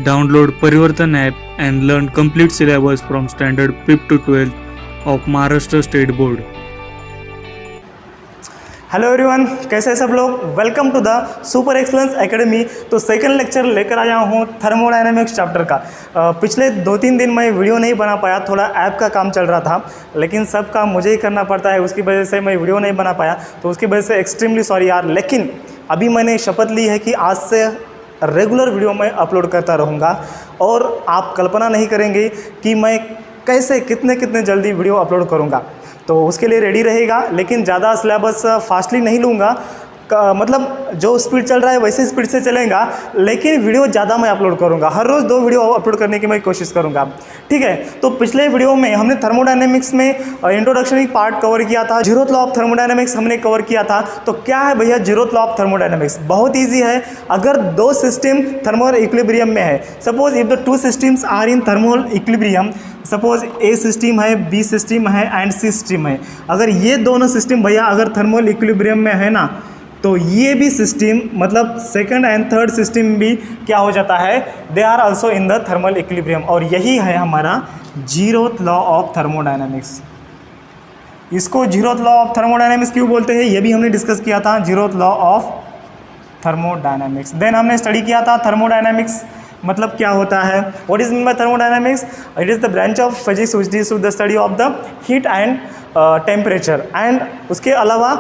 Download Parivartan app and learn complete syllabus from standard 5th to 12th of Maharashtra State Board. Hello everyone, कैसे हैं सब लोग। Welcome to the super excellence academy. तो second lecture लेकर आया हूँ thermodynamics chapter का। पिछले 2-3 दिन मैं वीडियो नहीं बना पाया, थोड़ा ऐप का काम चल रहा था, लेकिन सब काम मुझे ही करना पड़ता है, उसकी वजह से मैं वीडियो नहीं बना पाया, तो उसकी वजह से एक्सट्रीमली सॉरी यार। लेकिन अभी मैंने शपथ ली है कि आज से रेगुलर वीडियो मैं अपलोड करता रहूँगा और आप कल्पना नहीं करेंगे कि मैं कैसे कितने जल्दी वीडियो अपलोड करूँगा। तो उसके लिए रेडी रहेगा, लेकिन ज़्यादा सिलेबस फास्टली नहीं लूँगा, मतलब जो स्पीड चल रहा है वैसे स्पीड से चलेगा, लेकिन वीडियो ज़्यादा मैं अपलोड करूँगा। हर रोज़ 2 वीडियो अपलोड करने की मैं कोशिश करूँगा, ठीक है। तो पिछले वीडियो में हमने थर्मोडायनेमिक्स में इंट्रोडक्शनरी पार्ट कवर किया था, जीरोथ लॉ ऑफ थर्मोडायनेमिक्स हमने कवर किया था। तो क्या है भैया जीरोथ लॉ ऑफ थर्मोडायनेमिक्स? बहुत ईजी है। अगर 2 सिस्टम थर्मल इक्विलिब्रियम में है, suppose if the 2 systems are in thermal equilibrium, suppose A system है, बी सिस्टम है एंड सी सिस्टम है। अगर ये दोनों सिस्टम भैया अगर थर्मल इक्विलिब्रियम में है ना, तो ये भी सिस्टम मतलब सेकंड एंड थर्ड सिस्टम भी क्या हो जाता है, they are also in the thermal equilibrium. और यही है हमारा जीरोथ लॉ ऑफ थर्मोडायनेमिक्स। इसको जीरोथ लॉ ऑफ थर्मोडायनेमिक्स क्यों बोलते हैं, ये भी हमने डिस्कस किया था, zeroth law of thermodynamics. Then हमने स्टडी किया था थर्मोडायनेमिक्स मतलब क्या होता है, what is mean by thermodynamics. It is the branch of physics which deals with the study of the heat and temperature. And उसके अलावा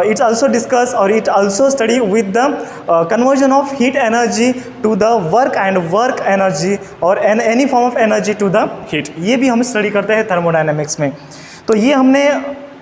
इट्स आल्सो डिस्कस और it also study with the conversion of heat energy to the work and work energy और any form of energy to the heat. ये भी हम study करते हैं thermodynamics में। तो ये हमने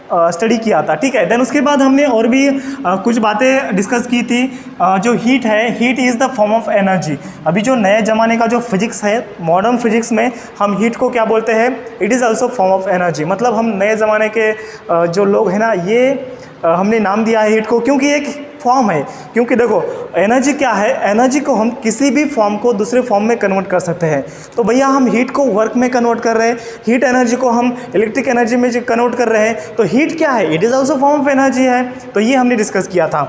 स्टडी किया था, ठीक है। देन उसके बाद हमने और भी कुछ बातें डिस्कस की थी। जो हीट है, heat is the form of energy. अभी जो नए ज़माने का जो फिजिक्स है, मॉडर्न फिजिक्स में हम हीट को क्या बोलते हैं, it is also form of energy. मतलब हम नए ज़माने के जो लोग हैं ना, ये हमने नाम दिया है हीट को, क्योंकि एक फॉर्म है। क्योंकि देखो एनर्जी क्या है, एनर्जी को हम किसी भी फॉर्म को दूसरे फॉर्म में कन्वर्ट कर सकते हैं। तो भैया हम हीट को वर्क में कन्वर्ट कर रहे हैं, हीट एनर्जी को हम इलेक्ट्रिक एनर्जी में कन्वर्ट कर रहे हैं। तो हीट क्या है, it is also form of energy है। तो ये हमने डिस्कस किया था,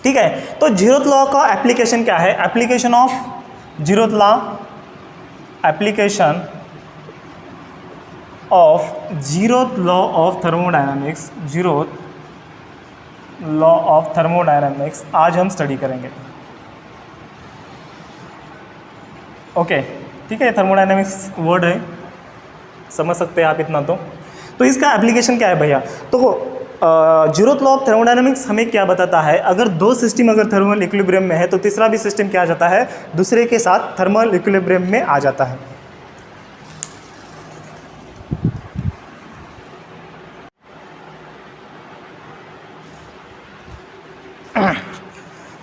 ठीक है। तो जीरोथ लॉ का एप्लीकेशन क्या है, application of zeroth law, application of zeroth law of thermodynamics, zeroth law of thermodynamics आज हम स्टडी करेंगे, ओके, ठीक है। थर्मोडायनामिक्स वर्ड है, समझ सकते हैं आप इतना। तो इसका एप्लीकेशन क्या है भैया। तो जीरोथ लॉ ऑफ थर्मोडायनामिक्स हमें क्या बताता है, अगर 2 सिस्टम अगर थर्मल इक्विलिब्रियम में है तो तीसरा भी सिस्टम क्या आ जाता है, दूसरे के साथ थर्मल इक्विलिब्रियम में आ जाता है।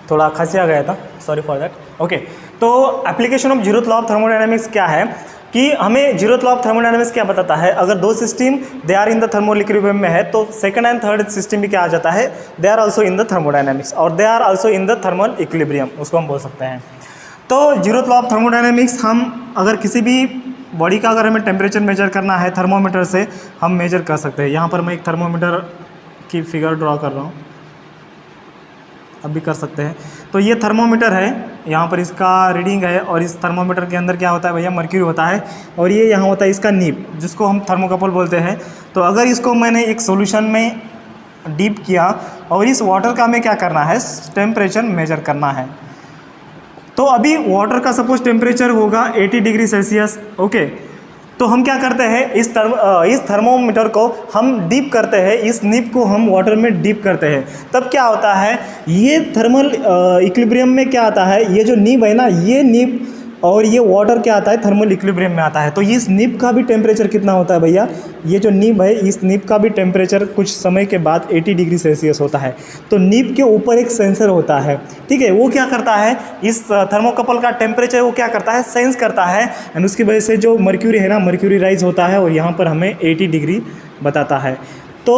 थोड़ा खांसी आ गया था, सॉरी फॉर दैट, ओके। तो application of zeroth law of thermodynamics क्या है कि हमें जीरोथ लॉ ऑफ थर्मोडायनामिक्स क्या बताता है, अगर 2 system they are in the thermal equilibrium में है तो सेकंड एंड थर्ड सिस्टम भी क्या आ जाता है, they are also in the thermodynamics और they are also in the thermal equilibrium, उसको हम बोल सकते हैं। तो जीरोथ लॉ ऑफ थर्मोडायनामिक्स हम अगर किसी भी बॉडी का अगर हमें टेम्परेचर मेजर करना है थर्मोमीटर से हम मेजर कर सकते हैं। यहाँ पर मैं एक थर्मोमीटर की फिगर ड्रॉ कर रहा हूँ, अब भी कर सकते हैं। तो ये थर्मोमीटर है, यहाँ पर इसका रीडिंग है और इस थर्मोमीटर के अंदर क्या होता है भैया, मर्क्यूरी होता है और ये यहाँ होता है इसका नीब, जिसको हम थर्मोकपल बोलते हैं। तो अगर इसको मैंने एक सॉल्यूशन में डीप किया और इस वाटर का हमें क्या करना है, टेम्परेचर मेजर करना है। तो अभी वाटर का सपोज टेम्परेचर होगा 80 डिग्री सेल्सियस, ओके। तो हम क्या करते हैं, इस थर्मोमीटर को हम डीप करते हैं, इस नीब को हम वाटर में डीप करते हैं। तब क्या होता है, ये थर्मल इक्विलिब्रियम में क्या आता है, ये जो नीब है ना, ये नीब और ये वाटर क्या आता है, थर्मल इक्विलिब्रियम में आता है। तो इस नीब का भी टेम्परेचर कितना होता है भैया, ये जो नीब है इस नीब का भी टेम्परेचर कुछ समय के बाद 80 डिग्री सेल्सियस होता है। तो नीब के ऊपर एक सेंसर होता है, ठीक है। वो क्या करता है, इस थर्मोकपल का टेम्परेचर वो क्या करता है, सेंस करता है एंड उसकी वजह से जो मर्क्यूरी है ना, मर्क्यूरी राइज होता है और यहाँ पर हमें 80 डिग्री बताता है। तो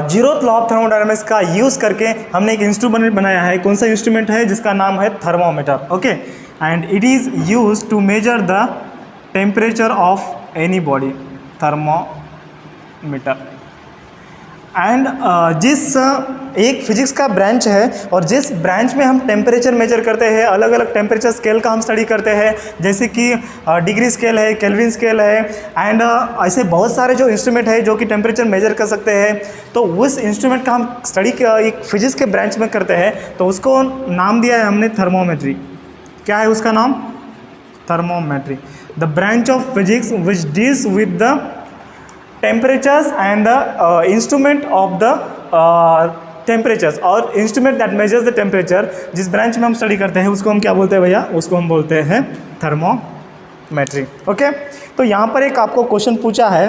जीरोथ लॉ ऑफ थर्मोडायनामिक्स का यूज़ करके हमने एक इंस्ट्रूमेंट बनाया है। कौन सा इंस्ट्रूमेंट है, जिसका नाम है thermometer, okay. And it is use to measure the temperature of any body, thermometer. And जिस एक फिजिक्स का ब्रांच है और जिस ब्रांच में हम टेम्परेचर मेजर करते हैं, अलग अलग टेम्परेचर स्केल का हम स्टडी करते हैं, जैसे कि डिग्री स्केल है, केल्विन स्केल है, एंड ऐसे बहुत सारे जो इंस्ट्रूमेंट है जो कि टेम्परेचर मेजर कर सकते हैं। तो उस इंस्ट्रूमेंट का हम स्टडी एक फिजिक्स के ब्रांच में करते हैं, तो उसको नाम दिया है हमने थर्मोमेट्री। क्या है उसका नाम? Thermometry. The branch of physics which deals with the temperatures and the instrument of the temperatures और instrument that measures the temperature. जिस ब्रांच में हम स्टडी करते हैं उसको हम क्या बोलते हैं भैया? उसको हम बोलते हैं थर्मोमेट्री। ओके, तो यहाँ पर एक आपको क्वेश्चन पूछा है,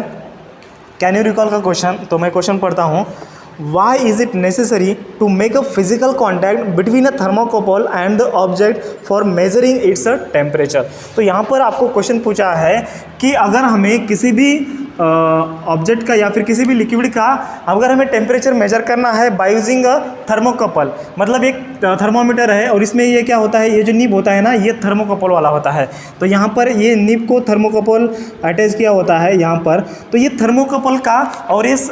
कैन यू रिकॉल का क्वेश्चन। तो मैं क्वेश्चन पढ़ता हूँ। Why is it necessary to make a physical contact between a thermocouple and the object for measuring its temperature? तो यहाँ पर आपको क्वेश्चन पूछा है कि अगर हमें किसी भी ऑब्जेक्ट का या फिर किसी भी लिक्विड का अगर हमें टेम्परेचर मेजर करना है बाय यूजिंग अ थर्मोकपल, मतलब एक थर्मोमीटर है और इसमें ये क्या होता है, ये जो निब होता है ना, ये थर्मोकपल वाला होता है। तो यहाँ पर ये निब को थर्मोकपल अटैच किया होता है यहाँ पर। तो ये थर्मोकपल का और इस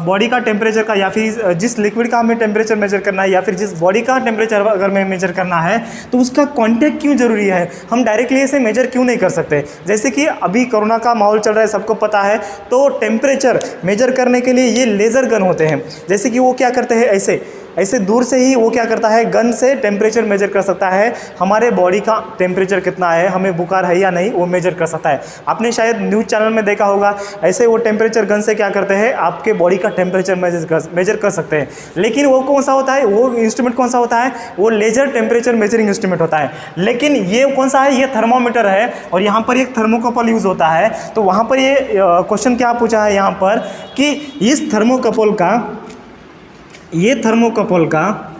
बॉडी का टेम्परेचर का या फिर जिस लिक्विड का हमें टेम्परेचर मेजर करना है या फिर जिस बॉडी का टेम्परेचर अगर हमें मेजर करना है तो उसका कॉन्टैक्ट क्यों ज़रूरी है? हम डायरेक्टली इसे मेजर क्यों नहीं कर सकते? जैसे कि अभी कोरोना का माहौल चल रहा है, सबको पता है, तो टेम्परेचर मेजर करने के लिए ये लेज़र गन होते हैं। जैसे कि वो क्या करते हैं, ऐसे दूर से ही वो क्या करता है, गन से टेम्परेचर मेजर कर सकता है, हमारे बॉडी का टेम्परेचर कितना है, हमें बुखार है या नहीं, वो मेजर कर सकता है। आपने शायद न्यूज़ चैनल में देखा होगा, ऐसे वो टेम्परेचर गन से क्या करते हैं, आपके बॉडी का टेम्परेचर मेजर कर सकते हैं। लेकिन वो कौन सा होता है, वो इंस्ट्रूमेंट कौन सा होता है? वो लेजर टेम्परेचर मेजरिंग इंस्ट्रूमेंट होता है। लेकिन ये कौन सा है? ये थर्मोमीटर है और यहाँ पर एक थर्मोकपल यूज़ होता है। तो वहाँ पर ये क्वेश्चन क्या पूछा है यहाँ पर कि इस थर्मोकपल का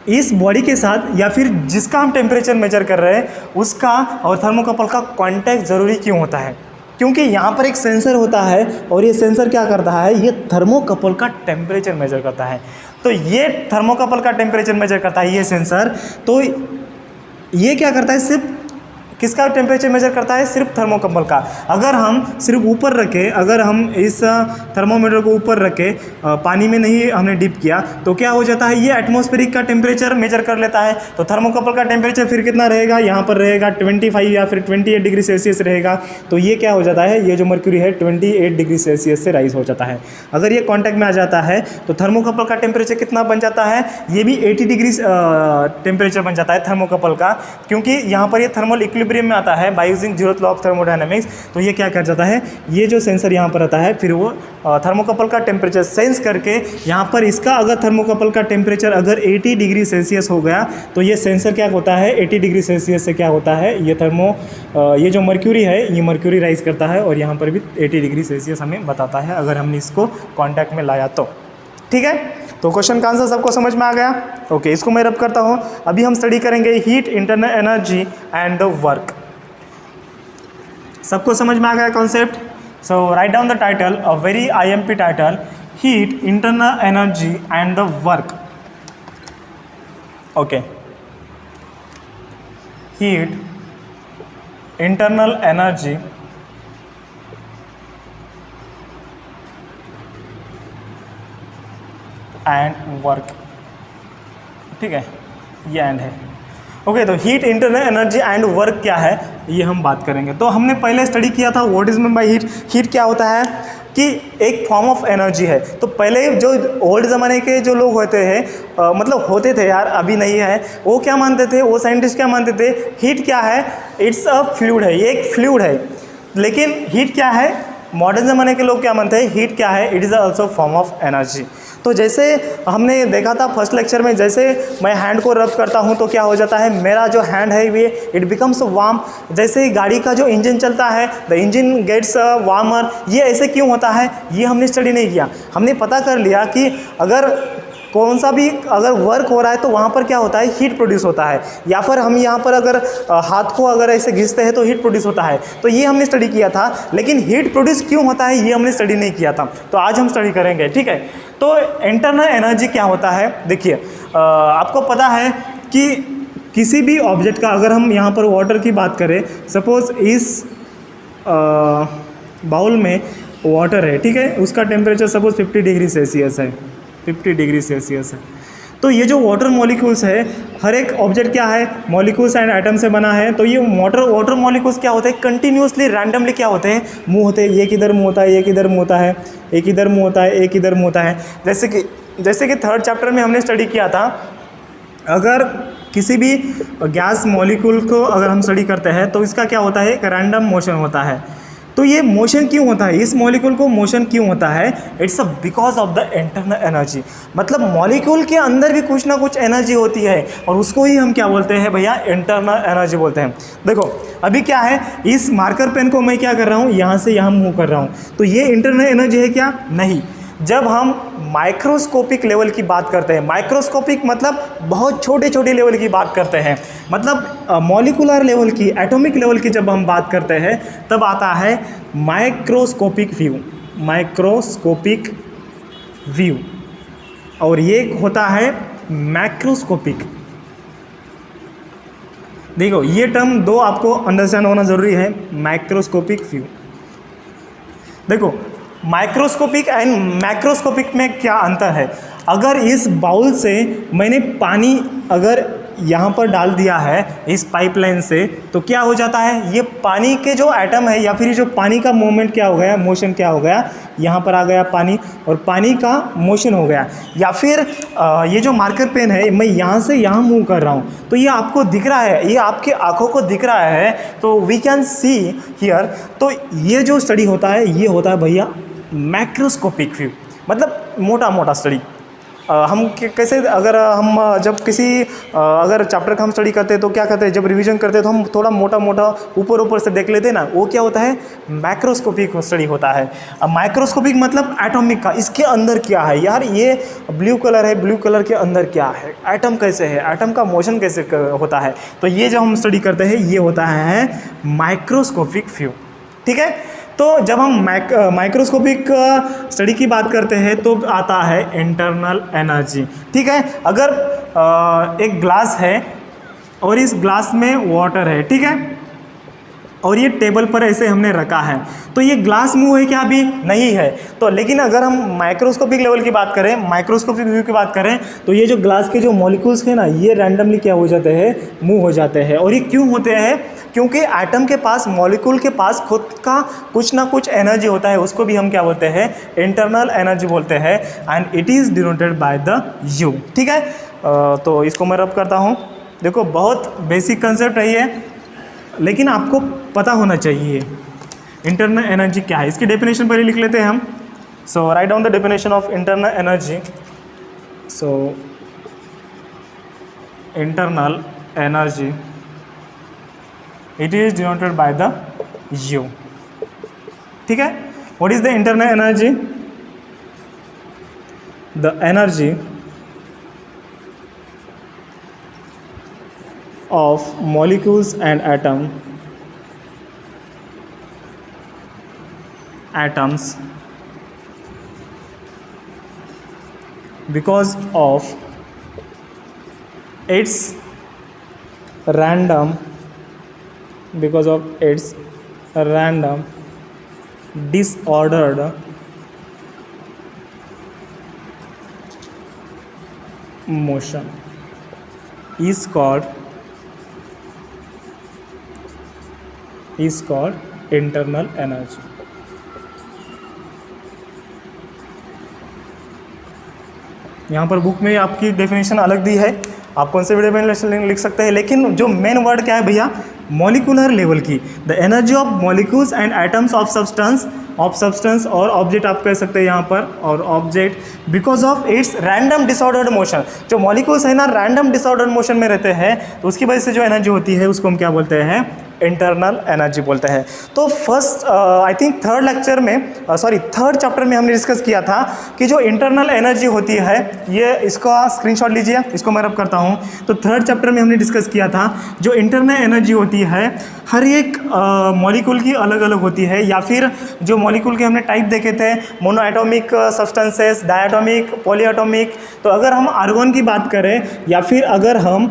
इस बॉडी के साथ या फिर जिसका हम टेम्परेचर मेजर कर रहे हैं उसका और थर्मोकपल का कांटेक्ट ज़रूरी क्यों होता है? क्योंकि यहाँ पर एक सेंसर होता है और ये सेंसर क्या करता है, ये थर्मोकपल का टेम्परेचर मेजर करता है। तो ये थर्मोकपल का टेम्परेचर मेजर करता है ये सेंसर। तो ये क्या करता है, सिर्फ किसका टेम्परेचर मेजर करता है? सिर्फ थर्मोकपल का। अगर हम सिर्फ ऊपर रखें, अगर हम इस थर्मोमीटर को ऊपर रखें, पानी में नहीं हमने डिप किया, तो क्या हो जाता है, ये एटमॉस्फेरिक का टेम्परेचर मेजर कर लेता है। तो थर्मोकपल का टेम्परेचर फिर कितना रहेगा, यहाँ पर रहेगा 25 या फिर 28 डिग्री सेल्सियस रहेगा। तो ये क्या हो जाता है, ये जो मर्क्यूरी है 28 डिग्री सेल्सियस से राइज हो जाता है। अगर ये कॉन्टैक्ट में आ जाता है तो थर्मोकपल का टेम्परेचर कितना बन जाता है, ये भी 80 डिग्री टेम्परेचर बन जाता है थर्मोकपल का, क्योंकि यहाँ पर ये थर्मल इक्विलिब्रियम में आता है by using zeroth law of thermodynamics. तो ये क्या कर जाता है, ये जो सेंसर यहाँ पर आता है फिर वो थर्मोकपल का टेम्परेचर सेंस करके यहाँ पर इसका अगर थर्मोकपल का टेम्परेचर अगर 80 डिग्री सेल्सियस हो गया तो ये सेंसर क्या होता है, 80 डिग्री सेल्सियस से क्या होता है, ये जो मर्क्यूरी है ये मर्क्यूरी राइज करता है और यहाँ पर भी 80 डिग्री सेल्सियस हमें बताता है अगर हमने इसको कॉन्टैक्ट में लाया तो। ठीक है, तो क्वेश्चन का आंसर सबको समझ में आ गया? ओके, इसको मैं रब करता हूँ। अभी हम स्टडी करेंगे heat, internal energy and the work. सबको समझ में आ गया concept? So write down the title, a very IMP title, heat, internal energy and the work. Okay, heat, internal energy and work. ठीक है, ये एंड है। ओके, तो heat, internal energy and work क्या है ये हम बात करेंगे। तो हमने पहले स्टडी किया था what is mean by heat. Heat क्या होता है कि एक फॉर्म ऑफ एनर्जी है। तो पहले जो ओल्ड ज़माने के जो लोग होते हैं, मतलब होते थे यार, अभी नहीं है, वो क्या मानते थे, वो साइंटिस्ट क्या मानते थे, हीट क्या है, इट्स अ फ्लूइड है, ये एक फ्लूइड है। लेकिन हीट क्या है, मॉडर्न ज़माने के लोग क्या मानते हैं, हीट क्या है, it is also form of energy. तो जैसे हमने देखा था फर्स्ट लेक्चर में, जैसे मैं हैंड को रब करता हूँ तो क्या हो जाता है, मेरा जो हैंड है ये इट बिकम्स वार्म। जैसे ही गाड़ी का जो इंजन चलता है, द इंजन गेट्स वार्मर। ये ऐसे क्यों होता है, ये हमने स्टडी नहीं किया। हमने पता कर लिया कि अगर कौन सा भी अगर वर्क हो रहा है तो वहाँ पर क्या होता है, हीट प्रोड्यूस होता है। या फिर हम यहाँ पर अगर हाथ को अगर ऐसे घिसते हैं तो हीट प्रोड्यूस होता है। तो ये हमने स्टडी किया था, लेकिन हीट प्रोड्यूस क्यों होता है ये हमने स्टडी नहीं किया था। तो आज हम स्टडी करेंगे। ठीक है, तो इंटरनल एनर्जी क्या होता है, देखिए आपको पता है कि किसी भी ऑब्जेक्ट का, अगर हम यहाँ पर वाटर की बात करें, सपोज इस बाउल में वाटर है, ठीक है, उसका टेम्परेचर सपोज 50 डिग्री सेल्सियस है, 50 डिग्री सेल्सियस है। तो ये जो वाटर मॉलिक्यूल्स है, हर एक ऑब्जेक्ट क्या है, मॉलिक्यूल्स एंड एटम से बना है। तो ये वाटर मॉलिक्यूल्स क्या होते हैं, कंटिन्यूसली रैंडमली क्या होते हैं, मूव होते हैं। ये किधर मूव होता है, ये किधर मूव होता है, एक इधर मूव होता है, एक इधर मूव होता है। जैसे कि थर्ड चैप्टर में हमने स्टडी किया था, अगर किसी भी गैस मॉलिक्यूल को अगर हम स्टडी करते हैं तो इसका क्या होता है, एक रैंडम मोशन होता है। तो ये मोशन क्यों होता है, इस मॉलिक्यूल को मोशन क्यों होता है, it's because of the internal energy. मतलब मॉलिक्यूल के अंदर भी कुछ ना कुछ एनर्जी होती है और उसको ही हम क्या बोलते हैं भैया, इंटरनल एनर्जी बोलते हैं। देखो अभी क्या है, इस मार्कर पेन को मैं क्या कर रहा हूँ, यहाँ से यहाँ मूव कर रहा हूँ, तो ये इंटरनल एनर्जी है क्या, नहीं। जब हम माइक्रोस्कोपिक लेवल की बात करते हैं, माइक्रोस्कोपिक मतलब बहुत छोटे छोटे लेवल की बात करते हैं, मतलब मॉलिकुलर लेवल की, एटॉमिक लेवल की जब हम बात करते हैं तब आता है माइक्रोस्कोपिक व्यू, माइक्रोस्कोपिक व्यू। और ये होता है मैक्रोस्कोपिक। देखो ये टर्म दो आपको अंडरस्टैंड होना ज़रूरी है, माइक्रोस्कोपिक व्यू। देखो माइक्रोस्कोपिक एंड मैक्रोस्कोपिक में क्या अंतर है। अगर इस बाउल से मैंने पानी अगर यहाँ पर डाल दिया है इस पाइपलाइन से, तो क्या हो जाता है, ये पानी के जो एटम है या फिर जो पानी का मूवमेंट क्या हो गया, मोशन क्या हो गया, यहाँ पर आ गया पानी और पानी का मोशन हो गया। या फिर ये जो मार्कर पेन है, मैं यहाँ से यहाँ मूव कर रहा हूँ, तो ये आपको दिख रहा है, ये आपके आँखों को दिख रहा है, तो वी कैन सी हियर। तो ये जो स्टडी होता है, ये होता है भैया मैक्रोस्कोपिक व्यू, मतलब मोटा मोटा स्टडी। हम कैसे, अगर हम जब किसी अगर चैप्टर का हम स्टडी करते हैं तो क्या करते हैं, जब रिवीजन करते हैं तो हम थोड़ा मोटा मोटा ऊपर से देख लेते हैं ना, वो क्या होता है, मैक्रोस्कोपिक स्टडी होता है। अब माइक्रोस्कोपिक मतलब एटॉमिक का, इसके अंदर क्या है यार, ये ब्लू कलर है, ब्लू कलर के अंदर क्या है, एटम कैसे है, एटम का मोशन कैसे होता है, तो ये जो हम स्टडी करते हैं ये होता है माइक्रोस्कोपिक व्यू, ठीक है। तो जब हम माइक्रोस्कोपिक स्टडी की बात करते हैं तो आता है इंटरनल एनर्जी, ठीक है। अगर एक ग्लास है और इस ग्लास में वाटर है, ठीक है, और ये टेबल पर ऐसे हमने रखा है, तो ये ग्लास मूव है क्या, अभी नहीं है। तो लेकिन अगर हम माइक्रोस्कोपिक लेवल की बात करें, माइक्रोस्कोपिक व्यू की बात करें, तो ये जो ग्लास के जो मॉलिक्यूल्स हैं ना, ये रैंडमली क्या हो जाते हैं, मूव हो जाते हैं। और ये क्यों होते हैं, क्योंकि एटम के पास, मॉलिक्यूल के पास खुद का कुछ ना कुछ एनर्जी होता है, उसको भी हम क्या बोलते हैं, इंटरनल एनर्जी बोलते हैं, and it is denoted by the U, ठीक है। तो इसको मैं रब करता हूँ। देखो बहुत बेसिक कंसेप्ट है ये, लेकिन आपको पता होना चाहिए इंटरनल एनर्जी क्या है। इसकी डेफिनेशन पहले लिख लेते हैं हम। So write down the definition of internal energy. So internal energy, it is denoted by the U, ठीक है। What is the internal energy, the energy of molecules and atoms because of its random disordered motion is called internal energy। यहाँ पर book में आपकी definition अलग दी है, आप कौन से वीडियो में लिख सकते हैं, लेकिन जो मेन वर्ड क्या है भैया, मॉलिकुलर लेवल की, the energy of molecules and atoms of substance और ऑब्जेक्ट आप कह सकते हैं यहाँ पर, और object because of its random disordered motion. जो मॉलिक्यूल्स है ना रैंडम डिसऑर्डर्ड मोशन में रहते हैं, तो उसकी वजह से जो एनर्जी होती है उसको हम क्या बोलते हैं, इंटरनल एनर्जी बोलते हैं। तो first I think third chapter में हमने डिस्कस किया था कि जो इंटरनल एनर्जी होती है, ये इसका स्क्रीनशॉट लीजिए, इसको मैं रब करता हूँ। तो थर्ड चैप्टर में हमने डिस्कस किया था जो इंटरनल एनर्जी होती है हर एक मॉलिक्यूल की अलग अलग होती है, या फिर जो मॉलिक्यूल के हमने टाइप देखे थे, मोनोएटॉमिक सब्सटेंसेस, डायटॉमिक, पॉलीएटॉमिक। तो अगर हम आर्गन की बात करें या फिर अगर हम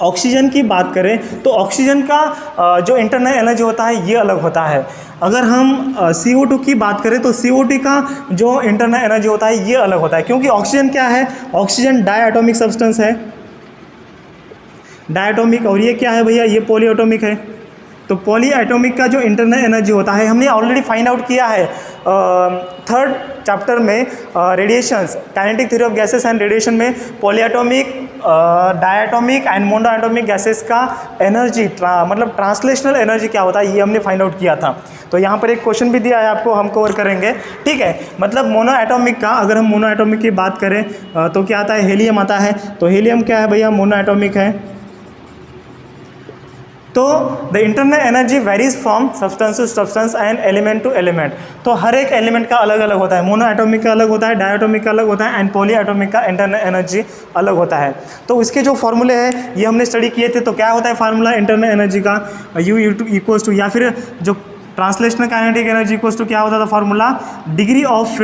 ऑक्सीजन की बात करें तो ऑक्सीजन का जो इंटरनल एनर्जी होता है ये अलग होता है। अगर हम CO2 की बात करें तो CO2 का जो इंटरनल एनर्जी होता है ये अलग होता है, क्योंकि ऑक्सीजन क्या है, ऑक्सीजन डायटोमिक सब्सटेंस है, डायटोमिक, और ये क्या है भैया, ये पॉलीएटॉमिक है। तो पॉलीएटॉमिक का जो इंटरनल एनर्जी होता है हमने ऑलरेडी फाइंड आउट किया है थर्ड चैप्टर में, radiations, kinetic theory of gases and radiation में polyatomic, diatomic and monoatomic gases का एनर्जी मतलब ट्रांसलेशनल एनर्जी क्या होता है ये हमने फाइंड आउट किया था। तो यहाँ पर एक क्वेश्चन भी दिया है आपको, हम कवर करेंगे, ठीक है। मतलब मोनोएटॉमिक का, अगर हम मोनोएटॉमिक की बात करें तो क्या आता है, हेलियम आता है। तो हेलियम क्या है भैया, मोनोएटॉमिक है। तो the internal energy varies from substance to substance and element to element. तो हर एक एलिमेंट का अलग अलग होता है, मोनोएटॉमिक का अलग होता है, डायटोमिक का अलग होता है एंड पॉलीएटॉमिक का इंटरनल एनर्जी अलग होता है। तो इसके जो फॉर्मूले हैं ये हमने स्टडी किए थे। तो क्या होता है फार्मूला इंटरनल एनर्जी का, U इक्वल्स टू, या फिर जो translational kinetic energy equals to क्या होता था formula, degree of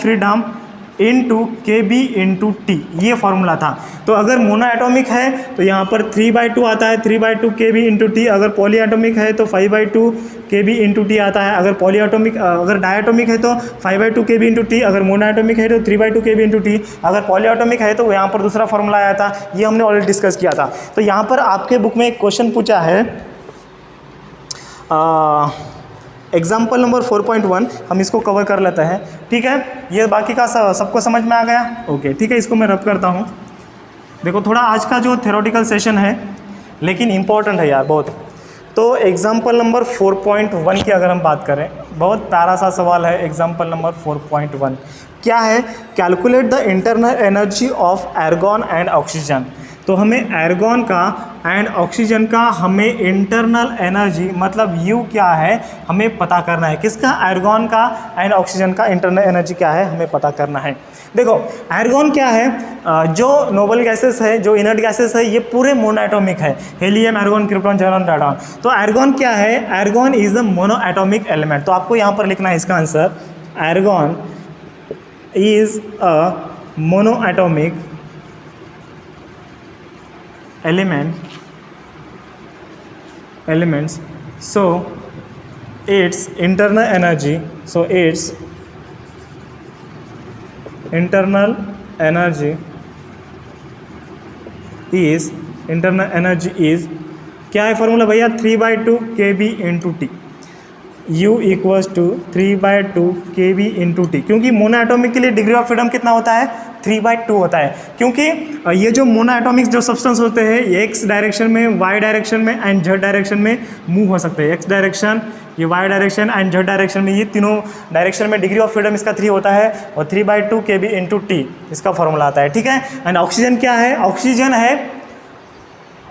freedom into KB into T, ये फार्मूला था। तो अगर मोनोएटॉमिक है तो यहाँ पर 3/2 आता है, 3/2 KB इंटू T। अगर पॉलीएटॉमिक है तो 5/2 KB इंटू T आता है। अगर डायटोमिक है तो 5/2 KB इंटू T। अगर मोनोएटॉमिक है तो 3/2 KB इंटू T। अगर पॉलीएटॉमिक है तो यहाँ पर दूसरा फार्मूला आया था, ये हमने ऑलरेडी डिस्कस किया था। तो यहाँ पर आपके बुक में एक क्वेश्चन पूछा है, एग्जाम्पल नंबर 4.1, हम इसको कवर कर लेते हैं, ठीक है। ये बाकी का सबको समझ में आ गया, ओके, ठीक है। इसको मैं रब करता हूँ। देखो थोड़ा आज का जो थ्योरेटिकल सेशन है लेकिन इम्पॉर्टेंट है यार बहुत। तो एग्जाम्पल नंबर 4.1 की अगर हम बात करें, बहुत प्यारा सा सवाल है। एग्जाम्पल नंबर 4.1 क्या है, calculate the internal energy of argon and oxygen. तो हमें आर्गन का एंड ऑक्सीजन का हमें इंटरनल एनर्जी मतलब U क्या है हमें पता करना है। किसका, आर्गन का एंड ऑक्सीजन का इंटरनल एनर्जी क्या है हमें पता करना है। देखो आर्गन क्या है, जो नोबल गैसेस है, जो इनर्ट गैसेस है, ये पूरे मोनोएटॉमिक है, helium, argon, krypton, xenon, radon. तो आर्गन क्या है, argon is the monoatomic element. तो आपको यहाँ पर लिखना है इसका answer, argon is a monoatomic elements, so its internal energy is क्या है फॉर्मूला भैया, 3/2 KB into T। U equals to 3/2 KB into T, क्योंकि मोनोएटॉमिक के लिए डिग्री ऑफ फ्रीडम कितना होता है, 3/2 होता है। क्योंकि ये जो मोनोएटॉमिक जो सब्सटेंस होते हैं ये X डायरेक्शन में, Y डायरेक्शन में एंड Z डायरेक्शन में मूव हो सकते हैं। X डायरेक्शन, ये Y direction and Z direction में, ये तीनों डायरेक्शन में डिग्री ऑफ फ्रीडम इसका 3 होता है, और 3/2 KB इंटू T इसका फॉर्मूला आता है, ठीक है। एंड ऑक्सीजन क्या है,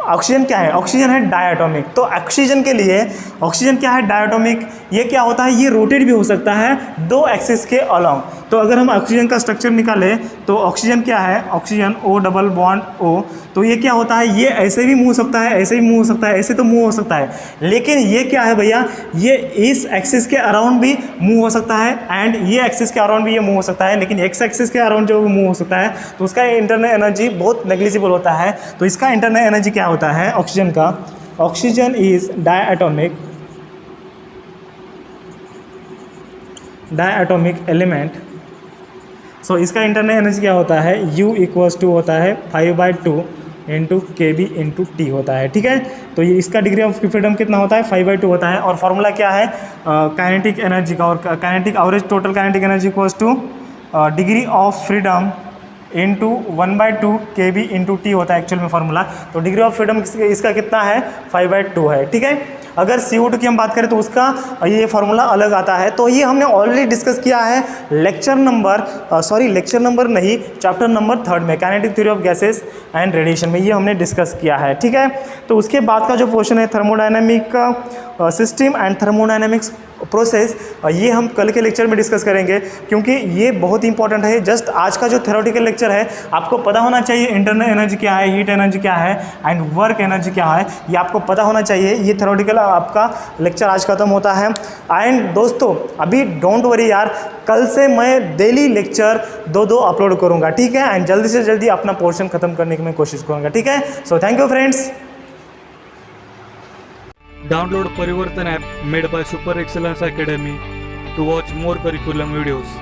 ऑक्सीजन क्या है, ऑक्सीजन है डायटोमिक। तो ऑक्सीजन के लिए, ऑक्सीजन क्या है, डायटोमिक। ये क्या होता है, ये रोटेट भी हो सकता है 2 एक्सिस के अलोंग। तो अगर हम ऑक्सीजन का स्ट्रक्चर निकालें तो ऑक्सीजन क्या है, oxygen O double bond O। तो ये क्या होता है, ये ऐसे भी मूव हो सकता है, ऐसे भी मूव हो सकता है, ऐसे तो मूव हो सकता है। लेकिन ये क्या है भैया, ये इस एक्सिस के अराउंड भी मूव हो सकता है एंड ये एक्सिस के अराउंड भी ये मूव हो सकता है। लेकिन एक्स एक्सिस के अराउंड जो मूव हो सकता है तो उसका इंटरनल एनर्जी बहुत नेग्लिजिबल होता है। तो इसका इंटरनल एनर्जी क्या होता है ऑक्सीजन का, ऑक्सीजन इज डायटोमिक एलिमेंट। सो इसका इंटरनल एनर्जी क्या होता है, U इक्वल्स टू होता है 5/2 इंटू KB इंटू T होता है, ठीक है। तो ये इसका डिग्री ऑफ फ्रीडम कितना होता है, 5/2 होता है। और फार्मूला क्या है काइनेटिक एनर्जी का, और kinetic average total kinetic energy equals two degree of freedom into 1/2 KB into T होता है एक्चुअल में फार्मूला। तो डिग्री ऑफ फ्रीडम इसका कितना है, 5/2 है, ठीक है। अगर CO2 की हम बात करें तो उसका ये फार्मूला अलग आता है। तो ये हमने ऑलरेडी डिस्कस किया है चैप्टर नंबर 3 में, kinetic theory of gases and radiation में, ये हमने डिस्कस किया है, ठीक है। तो उसके बाद का जो क्वेश्चन है थर्मोडायनामिक का सिस्टम एंड थर्मोडायनेमिक्स प्रोसेस, ये हम कल के लेक्चर में डिस्कस करेंगे क्योंकि ये बहुत इंपॉर्टेंट है। जस्ट आज का जो थ्योरेटिकल लेक्चर है आपको पता होना चाहिए इंटरनल एनर्जी क्या है, हीट एनर्जी क्या है एंड वर्क एनर्जी क्या है, ये आपको पता होना चाहिए। ये थ्योरेटिकल आपका लेक्चर आज खत्म होता है। एंड दोस्तों अभी डोंट वरी यार, कल से मैं डेली लेक्चर दो अपलोड करूँगा, ठीक है। एंड जल्दी से जल्दी अपना पोर्शन खत्म करने की मैं कोशिश करूँगा, ठीक है। So thank you friends. Download Parivartan app made by Super Excellence Academy to watch more curriculum videos.